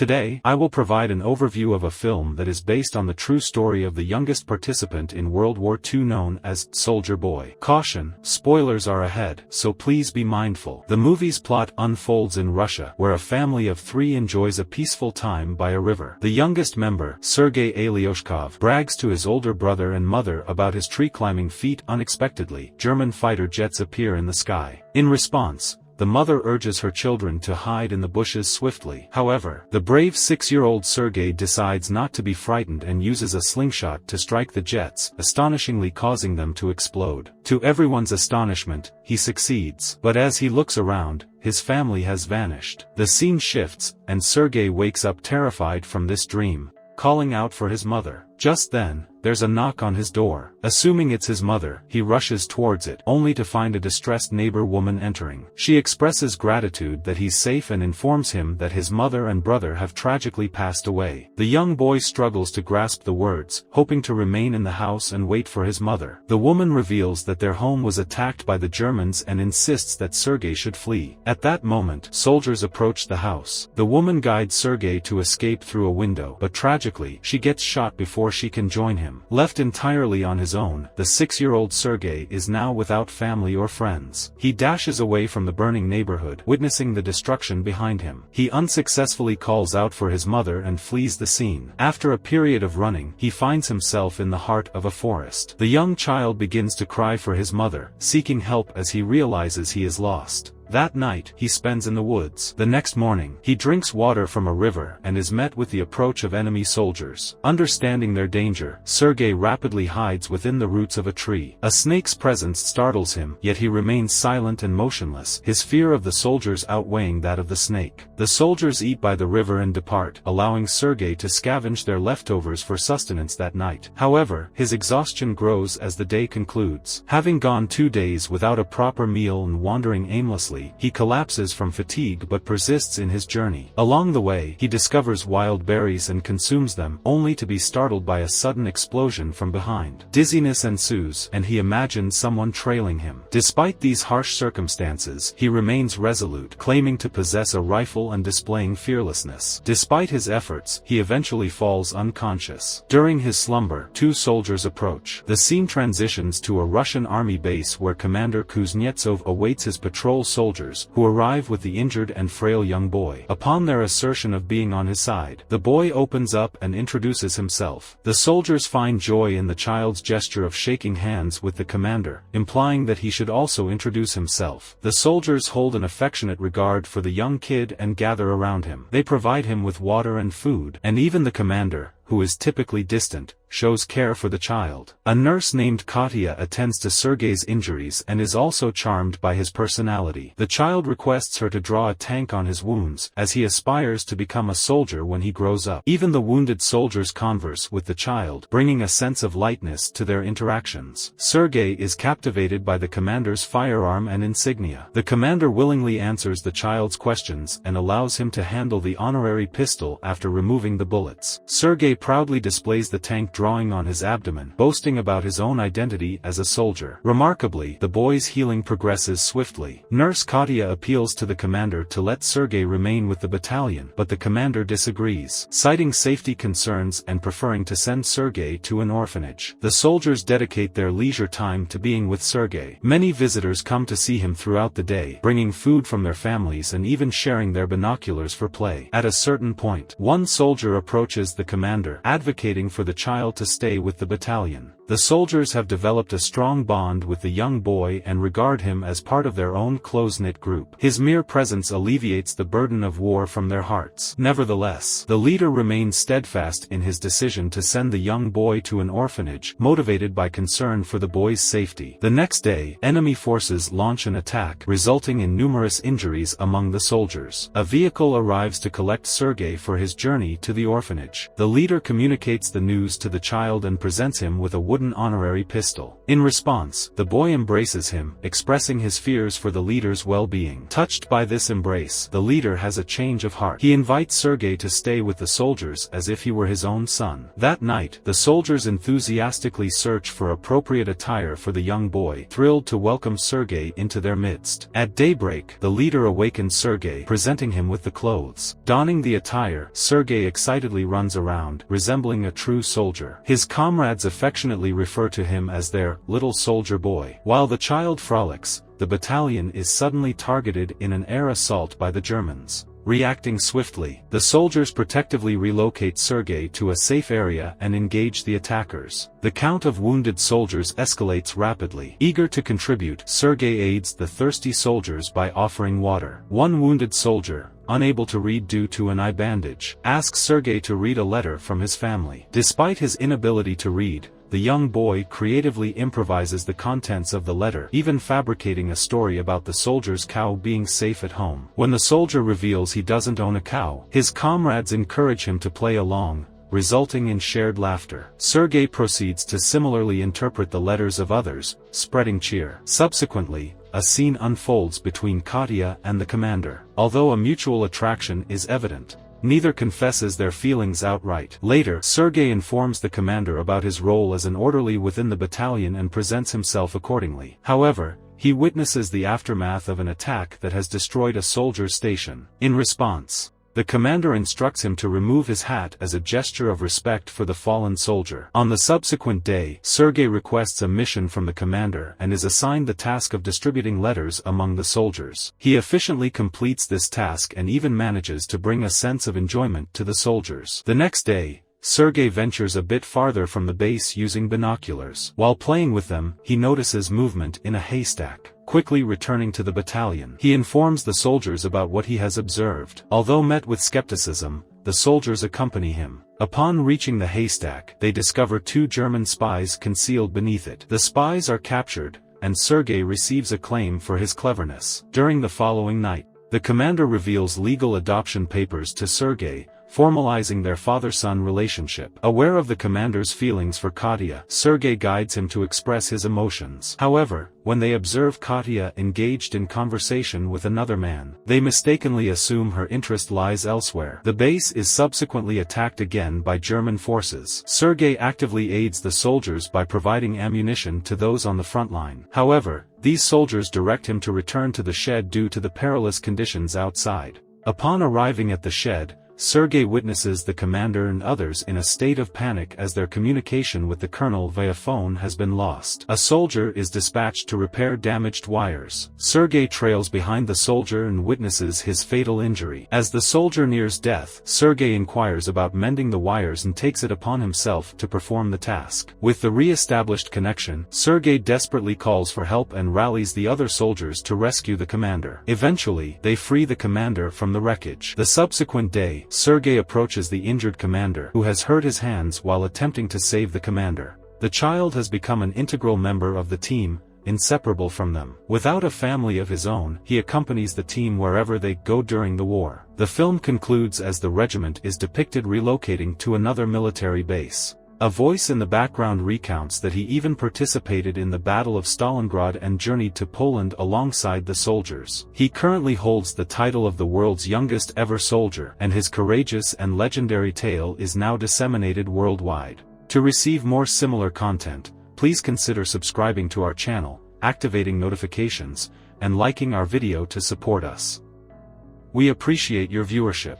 Today, I will provide an overview of a film that is based on the true story of the youngest participant in World War II known as Soldier Boy. Caution, spoilers are ahead, so please be mindful. The movie's plot unfolds in Russia, where a family of 3 enjoys a peaceful time by a river. The youngest member, Sergei Alyoshkov, brags to his older brother and mother about his tree-climbing feat. Unexpectedly, German fighter jets appear in the sky. In response, the mother urges her children to hide in the bushes swiftly. However, the brave 6-year-old Sergei decides not to be frightened and uses a slingshot to strike the jets, astonishingly causing them to explode. To everyone's astonishment, he succeeds. But as he looks around, his family has vanished. The scene shifts, and Sergei wakes up terrified from this dream, calling out for his mother. Just then, there's a knock on his door. Assuming it's his mother, he rushes towards it, only to find a distressed neighbor woman entering. She expresses gratitude that he's safe and informs him that his mother and brother have tragically passed away. The young boy struggles to grasp the words, hoping to remain in the house and wait for his mother. The woman reveals that their home was attacked by the Germans and insists that Sergei should flee. At that moment, soldiers approach the house. The woman guides Sergei to escape through a window, but tragically, she gets shot before she can join him. Left entirely on his own, the 6-year-old Sergei is now without family or friends. He dashes away from the burning neighborhood, witnessing the destruction behind him. He unsuccessfully calls out for his mother and flees the scene. After a period of running, he finds himself in the heart of a forest. The young child begins to cry for his mother, seeking help as he realizes he is lost. That night, he spends in the woods. The next morning, he drinks water from a river and is met with the approach of enemy soldiers. Understanding their danger, Sergei rapidly hides within the roots of a tree. A snake's presence startles him, yet he remains silent and motionless, his fear of the soldiers outweighing that of the snake. The soldiers eat by the river and depart, allowing Sergei to scavenge their leftovers for sustenance that night. However, his exhaustion grows as the day concludes. Having gone 2 days without a proper meal and wandering aimlessly, he collapses from fatigue but persists in his journey. Along the way, he discovers wild berries and consumes them, only to be startled by a sudden explosion from behind. Dizziness ensues, and he imagines someone trailing him. Despite these harsh circumstances, he remains resolute, claiming to possess a rifle and displaying fearlessness. Despite his efforts, he eventually falls unconscious. During his slumber, 2 soldiers approach. The scene transitions to a Russian army base where Commander Kuznetsov awaits his patrol soldiers, who arrive with the injured and frail young boy. Upon their assertion of being on his side, the boy opens up and introduces himself. The soldiers find joy in the child's gesture of shaking hands with the commander, implying that he should also introduce himself. The soldiers hold an affectionate regard for the young kid and gather around him. They provide him with water and food, and even the commander, who is typically distant, shows care for the child. A nurse named Katya attends to Sergei's injuries and is also charmed by his personality. The child requests her to draw a tank on his wounds, as he aspires to become a soldier when he grows up. Even the wounded soldiers converse with the child, bringing a sense of lightness to their interactions. Sergei is captivated by the commander's firearm and insignia. The commander willingly answers the child's questions and allows him to handle the honorary pistol after removing the bullets. Sergei proudly displays the tank drawing on his abdomen, boasting about his own identity as a soldier. Remarkably, the boy's healing progresses swiftly. Nurse Katya appeals to the commander to let Sergei remain with the battalion, but the commander disagrees, citing safety concerns and preferring to send Sergei to an orphanage. The soldiers dedicate their leisure time to being with Sergei. Many visitors come to see him throughout the day, bringing food from their families and even sharing their binoculars for play. At a certain point, one soldier approaches the commander, advocating for the child to stay with the battalion. The soldiers have developed a strong bond with the young boy and regard him as part of their own close-knit group. His mere presence alleviates the burden of war from their hearts. Nevertheless, the leader remains steadfast in his decision to send the young boy to an orphanage, motivated by concern for the boy's safety. The next day, enemy forces launch an attack, resulting in numerous injuries among the soldiers. A vehicle arrives to collect Sergei for his journey to the orphanage. The leader communicates the news to the child and presents him with a wooden wooden honorary pistol. In response, the boy embraces him, expressing his fears for the leader's well-being. Touched by this embrace, the leader has a change of heart. He invites Sergei to stay with the soldiers as if he were his own son. That night, the soldiers enthusiastically search for appropriate attire for the young boy, thrilled to welcome Sergei into their midst. At daybreak, the leader awakens Sergei, presenting him with the clothes. Donning the attire, Sergei excitedly runs around, resembling a true soldier. His comrades affectionately refer to him as their little soldier boy. While the child frolics, the battalion is suddenly targeted in an air assault by the Germans. Reacting swiftly, the soldiers protectively relocate Sergei to a safe area and engage the attackers. The count of wounded soldiers escalates rapidly. Eager to contribute, Sergei aids the thirsty soldiers by offering water. One wounded soldier, unable to read due to an eye bandage, asks Sergei to read a letter from his family. Despite his inability to read, the young boy creatively improvises the contents of the letter, even fabricating a story about the soldier's cow being safe at home. When the soldier reveals he doesn't own a cow, his comrades encourage him to play along, resulting in shared laughter. Sergei proceeds to similarly interpret the letters of others, spreading cheer. Subsequently, a scene unfolds between Katya and the commander. Although a mutual attraction is evident, neither confesses their feelings outright. Later, Sergei informs the commander about his role as an orderly within the battalion and presents himself accordingly. However, he witnesses the aftermath of an attack that has destroyed a soldier's station. In response, the commander instructs him to remove his hat as a gesture of respect for the fallen soldier. On the subsequent day, Sergei requests a mission from the commander and is assigned the task of distributing letters among the soldiers. He efficiently completes this task and even manages to bring a sense of enjoyment to the soldiers. The next day, Sergei ventures a bit farther from the base using binoculars. While playing with them, he notices movement in a haystack. Quickly returning to the battalion, he informs the soldiers about what he has observed. Although met with skepticism, the soldiers accompany him. Upon reaching the haystack, they discover 2 German spies concealed beneath it. The spies are captured, and Sergei receives acclaim for his cleverness. During the following night, the commander reveals legal adoption papers to Sergei, formalizing their father-son relationship. Aware of the commander's feelings for Katya, Sergei guides him to express his emotions. However, when they observe Katya engaged in conversation with another man, they mistakenly assume her interest lies elsewhere. The base is subsequently attacked again by German forces. Sergei actively aids the soldiers by providing ammunition to those on the front line. However, these soldiers direct him to return to the shed due to the perilous conditions outside. Upon arriving at the shed, Sergei witnesses the commander and others in a state of panic as their communication with the colonel via phone has been lost. A soldier is dispatched to repair damaged wires. Sergei trails behind the soldier and witnesses his fatal injury. As the soldier nears death, Sergei inquires about mending the wires and takes it upon himself to perform the task. With the re-established connection, Sergei desperately calls for help and rallies the other soldiers to rescue the commander. Eventually, they free the commander from the wreckage. The subsequent day, Sergei approaches the injured commander, who has hurt his hands while attempting to save the commander. The child has become an integral member of the team, inseparable from them. Without a family of his own, he accompanies the team wherever they go during the war. The film concludes as the regiment is depicted relocating to another military base. A voice in the background recounts that he even participated in the Battle of Stalingrad and journeyed to Poland alongside the soldiers. He currently holds the title of the world's youngest ever soldier, and his courageous and legendary tale is now disseminated worldwide. To receive more similar content, please consider subscribing to our channel, activating notifications, and liking our video to support us. We appreciate your viewership.